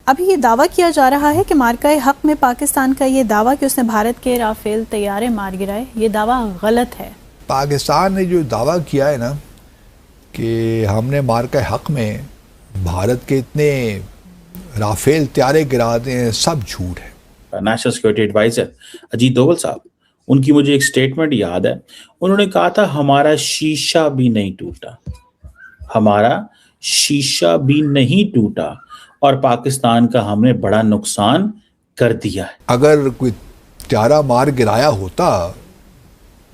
अभी ये दावा किया जा रहा है कि मार्का हक में पाकिस्तान का ये दावा कि उसने भारत के राफेल तैयारे मार गिराए, ये दावा गलत है। पाकिस्तान ने जो दावा किया है ना कि हमने मार्का हक में भारत के इतने राफेल तैयारे गिराते हैं, सब झूठ है। National security adviser Ajit Doval साहब, उनकी मुझे एक स्टेटमेंट याद है। उन्होंने कहा था हमारा शीशा भी नहीं टूटा, हमारा शीशा भी नहीं टूटा और पाकिस्तान का हमने बड़ा नुकसान कर दिया है। अगर कोई त्यारा मार गिराया होता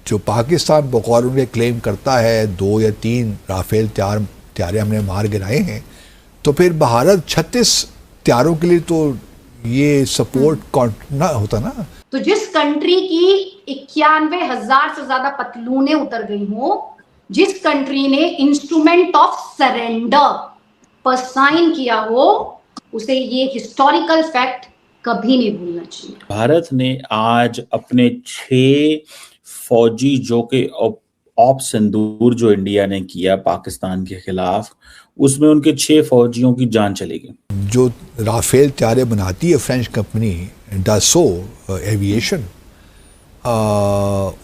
जो पाकिस्तान बकौल उनके क्लेम करता है 2 या 3 राफेल त्यारे हमने मार गिराए हैं, तो फिर भारत 36 त्यारों के लिए तो ये सपोर्ट ना होता ना। तो जिस कंट्री की 91,000 से ज्यादा पतलूनें उतर गई हो, जिस कंट्री ने इंस्ट्रूमेंट ऑफ सरेंडर पर साइन किया हो, उसे ये हिस्टोरिकल फैक्ट कभी नहीं भूलना चाहिए। भारत ने आज अपने 6 फौजी जो कि ऑप सिंदूर जो इंडिया ने किया पाकिस्तान के खिलाफ, उसमें उनके 6 फौजियों की जान चली गई। जो राफेल त्यारे बनाती है फ्रेंच कंपनी डसो एविएशन,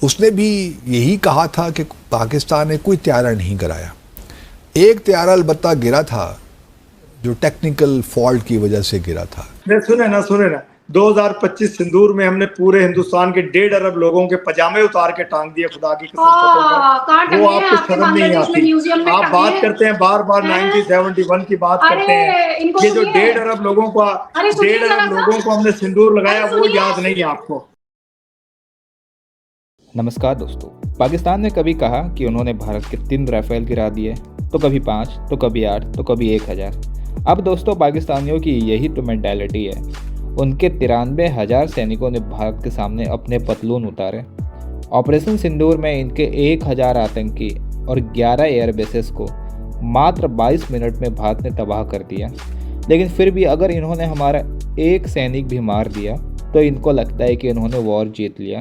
उसने भी यही कहा था कि पाकिस्तान ने कोई त्यारा नहीं गिराया। एक त्यारा अलबत्ता गिरा था जो टेक्निकल फॉल्ट की वजह से गिरा था। सुने ना 2025 सिंदूर में हमने पूरे हिंदुस्तान के 1.5 अरब लोगों के पजामे उतार के टांग दिए। खुदा की कसम, वो आपको शर्म नहीं आती। आप बात करते हैं बार बार 1971 की बात करते हैं। ये जो 1.5 अरब लोगों को हमने सिंदूर लगाया, वो याद नहीं है आपको। नमस्कार दोस्तों, पाकिस्तान ने कभी कहा कि उन्होंने भारत के 3 राफेल गिरा दिए, तो कभी 5, तो कभी 8, तो कभी 1000। अब दोस्तों, पाकिस्तानियों की यही तो मेंटालिटी है। उनके 93,000 सैनिकों ने भारत के सामने अपने पतलून उतारे। ऑपरेशन सिंदूर में इनके 1000 आतंकी और 11 एयरबेसेस को मात्र 22 मिनट में भारत ने तबाह कर दिया। लेकिन फिर भी अगर इन्होंने हमारा एक सैनिक भी मार दिया तो इनको लगता है कि इन्होंने वॉर जीत लिया।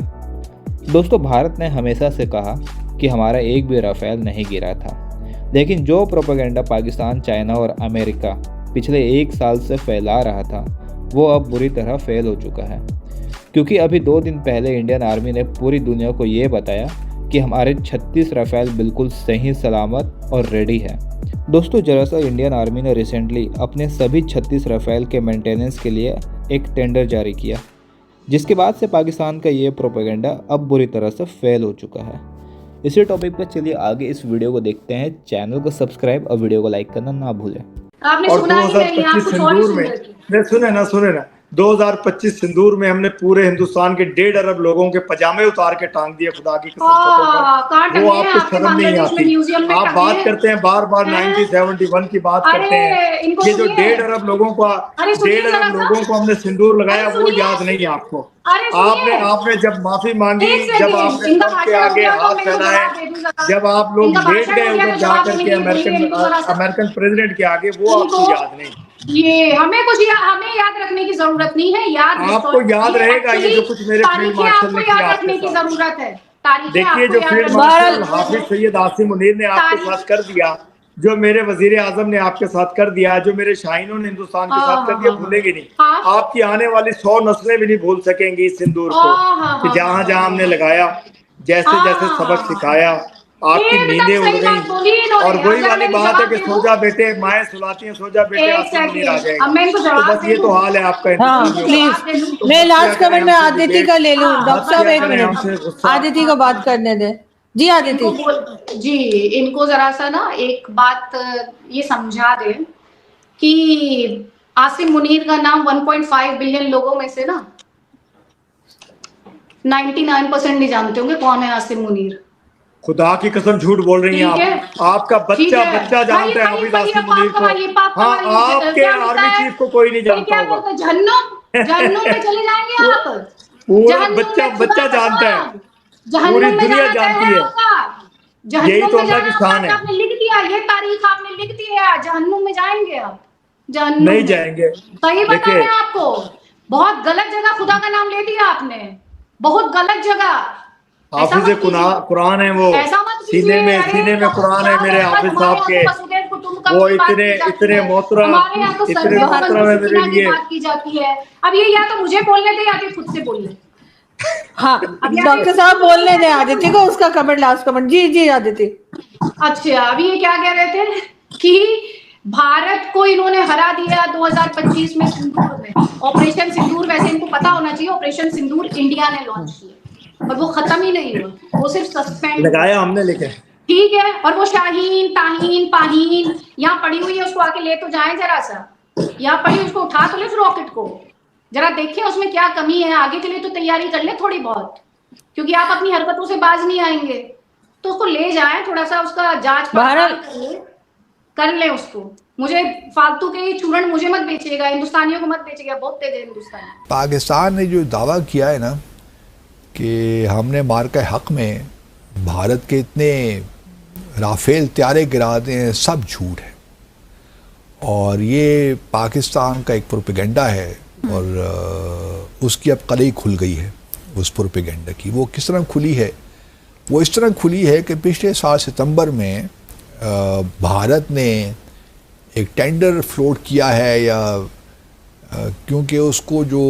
दोस्तों, भारत ने हमेशा से कहा कि हमारा एक भी राफेल नहीं गिरा था, लेकिन जो प्रोपेगेंडा पाकिस्तान, चाइना और अमेरिका पिछले 1 साल से फैला रहा था, वो अब बुरी तरह फेल हो चुका है। क्योंकि अभी 2 दिन पहले इंडियन आर्मी ने पूरी दुनिया को ये बताया कि हमारे 36 राफेल बिल्कुल सही सलामत और रेडी है। दोस्तों, जरा सा इंडियन आर्मी ने रिसेंटली अपने सभी 36 राफेल के मेंटेनेंस के लिए एक टेंडर जारी किया, जिसके बाद से पाकिस्तान का ये प्रोपेगेंडा अब बुरी तरह से फेल हो चुका है। इसी टॉपिक पर चलिए आगे इस वीडियो को देखते हैं। चैनल को सब्सक्राइब और वीडियो को लाइक करना ना भूलें। आपने और सुना 2025 सिंदूर में सुने ना 2025 सिंदूर में हमने पूरे हिंदुस्तान के 1.5 अरब लोगों के पजामे उतार के टांग दिए। खुदा की कसम, वो आपको शर्म नहीं आती। आप बात करते हैं बार बार 1971 की बात करते हैं। ये जो 1.5 अरब लोगों को हमने सिंदूर लगाया, वो याद नहीं है आपको। आपने जब माफी मांगी, जब आपने सबके आगे हाथ फैलाए, जब आप लोग लेट गए उधर जाकर के अमेरिकन प्रेसिडेंट के आगे, वो आपको याद नहीं। ये हमें याद रखने की जरूरत नहीं है। आपको याद रहेगा ये जो कुछ मेरे फील्ड मार्शल ने किया रखने की जरूरत है। देखिए, जो फील्ड मार्शल हाफिज सैयद आसिम मुनीर ने आपके साथ कर दिया, जो मेरे वजीर आजम ने आपके साथ कर दिया, जो मेरे शाहीनों ने हिंदुस्तान के साथ कर दिया, भूलेंगे नहीं। आपकी आने वाली 100 नस्लें भी नहीं भूल सकेंगी इस सिंदूर को, कि जहाँ जहाँ हमने लगाया, जैसे जैसे सबक सिखाया, आपकी नींदें उड़ गई। और वही वाली बात है कि सोजा बेटे माएँ सुलाती हैं, सोजा बेटे आसिम मुनीर आ जाएगा। तो बस ये तो हाल है आपका। हाँ, प्लीज मैं लास्ट कमेंट में आदिति का ले लूं। डॉक्टर साहब 1 मिनट, आदिति को बात करने दे। जी आदिति जी, इनको जरा सा ना एक बात ये समझा दे कि आसिम मुनीर का नाम 1.5 बिलियन लोगों में से ना 99% नहीं जानते होंगे कौन है आसिम मुनीर। खुदा की कसम झूठ बोल रही हैं आप। आपका बच्चा जानता है हाफिज आसिम मुनीर को। हाँ, आपके आर्मी चीफ को कोई नहीं जानता होगा। जहन्नुम में चले जाएंगे आप। पूरा बच्चा जानता है, पूरी दुनिया जानती है। यही तो अल्लाह की शान है। आपने लिख दिया, ये तारीख आपने लिख दी है। जहन्नुम में जाएंगे आप? जहन्नुम नहीं जाएंगे। सही बता रहे हैं आपको। बहुत गलत जगह खुदा का नाम ले दिया आपने, बहुत गलत जगह। हाफिज कुरान है वो, सीने में कुरान है मेरे हाफिज साहब के। तुम कब वो की बात की जाती इतने है? मोहतरम, हमारे यहाँ तो इतने सर्वे मोहतरम है मेरे की लिए। बात की जाती है। अब ये या तो मुझे बोलने दे या फिर खुद से बोल ले। हाँ, डॉक्टर साहब बोलने दें आदित्य को, उसका कमेंट, लास्ट कमेंट। जी जी आदित्य। अच्छा, अभी ये क्या कह रहे थे कि भारत को इन्होंने हरा दिया 2025 में सिंदूर में, ऑपरेशन सिंदूर। वैसे इनको पता होना चाहिए ऑपरेशन सिंदूर इंडिया ने लॉन्च किया और वो खत्म ही नहीं हुआ, वो सिर्फ सस्पेंड लगाया हमने, लेके ठीक है। और वो शाहीन ताहीन पाहीन यहाँ पड़ी हुई है, उसको आके ले तो जाए जरा सा, यहाँ पड़ी, उसको उठा तो ले उस रॉकेट को, जरा देखें उसमें क्या कमी है। आगे के लिए तो तैयारी कर ले थोड़ी बहुत, क्योंकि आप अपनी हरकतों से बाज नहीं आएंगे। तो उसको ले जाए, थोड़ा सा उसका जांच पड़ताल कर ले उसको। मुझे फालतू के चूरण मुझे मत बेचिएगा, हिंदुस्तानियों को मत बेचिएगा, बहुत तेज है हिंदुस्तानी। पाकिस्तान ने जो दावा किया है ना कि हमने मार के हक में भारत के इतने राफेल त्यारे गिरा दें, सब झूठ है। और ये पाकिस्तान का एक प्रोपेगेंडा है और उसकी अब कलई खुल गई है उस प्रोपेगेंडा की। वो किस तरह खुली है? वो इस तरह खुली है कि पिछले साल सितंबर में भारत ने एक टेंडर फ्लोट किया है, या क्योंकि उसको जो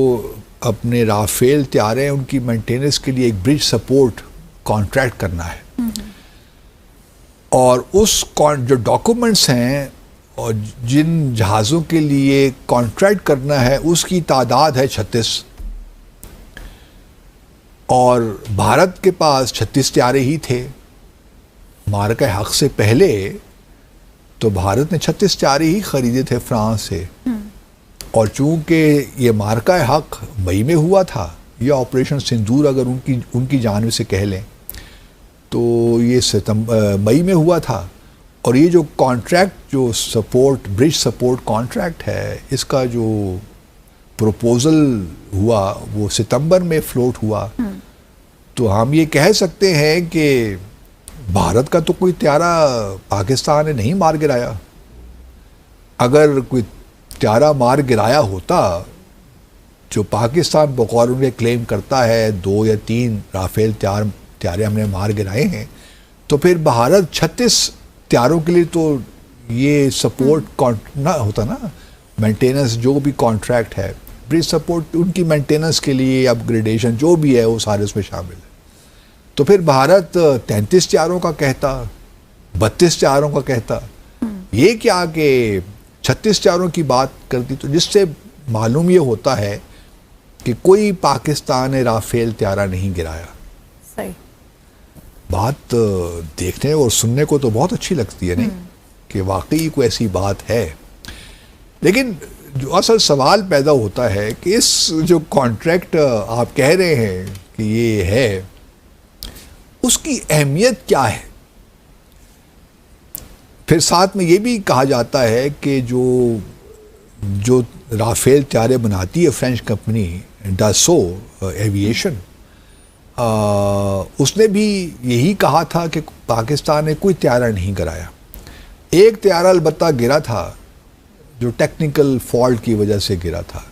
अपने राफेल त्यारे हैं उनकी मेंटेनेंस के लिए एक ब्रिज सपोर्ट कॉन्ट्रैक्ट करना है। और उस जो डॉक्यूमेंट्स हैं और जिन जहाज़ों के लिए कॉन्ट्रैक्ट करना है उसकी तादाद है 36, और भारत के पास 36 त्यारे ही थे। मार्का हक से पहले तो भारत ने 36 त्यारे ही खरीदे थे फ्रांस से। और चूंकि ये मार्का हक मई में हुआ था, या ऑपरेशन सिंदूर अगर उनकी जानिब से कह लें, तो ये मई में हुआ था। और ये जो कॉन्ट्रैक्ट, जो सपोर्ट, ब्रिज सपोर्ट कॉन्ट्रैक्ट है, इसका जो प्रपोजल हुआ वो सितंबर में फ्लोट हुआ। तो हम ये कह सकते हैं कि भारत का तो कोई त्यारा पाकिस्तान ने नहीं मार गिराया। अगर कोई त्यारा मार गिराया होता जो पाकिस्तान बकौल उनके क्लेम करता है 2 या 3 राफेल त्यारे हमने मार गिराए हैं, तो फिर भारत 36 त्यारों के लिए तो ये सपोर्ट ना होता ना, मेंटेनेंस जो भी कॉन्ट्रैक्ट है, ब्रिज सपोर्ट, उनकी मेंटेनेंस के लिए अपग्रेडेशन जो भी है वो सारे उसमें शामिल है। तो फिर भारत 33 त्यारों का कहता, 32 त्यारों का कहता, ये क्या कि 36 त्यारों की बात करती। तो जिससे मालूम ये होता है कि कोई पाकिस्तान ने राफेल त्यारा नहीं गिराया। सही बात देखने और सुनने को तो बहुत अच्छी लगती है, नहीं कि वाकई कोई ऐसी बात है। लेकिन जो असल सवाल पैदा होता है कि इस जो कॉन्ट्रैक्ट आप कह रहे हैं कि ये है, उसकी अहमियत क्या है? फिर साथ में ये भी कहा जाता है कि जो राफेल त्यारे बनाती है फ्रेंच कंपनी डसो एविएशन, उसने भी यही कहा था कि पाकिस्तान ने कोई त्यारा नहीं गिराया। एक त्यारा अलबत्ता गिरा था जो टेक्निकल फॉल्ट की वजह से गिरा था।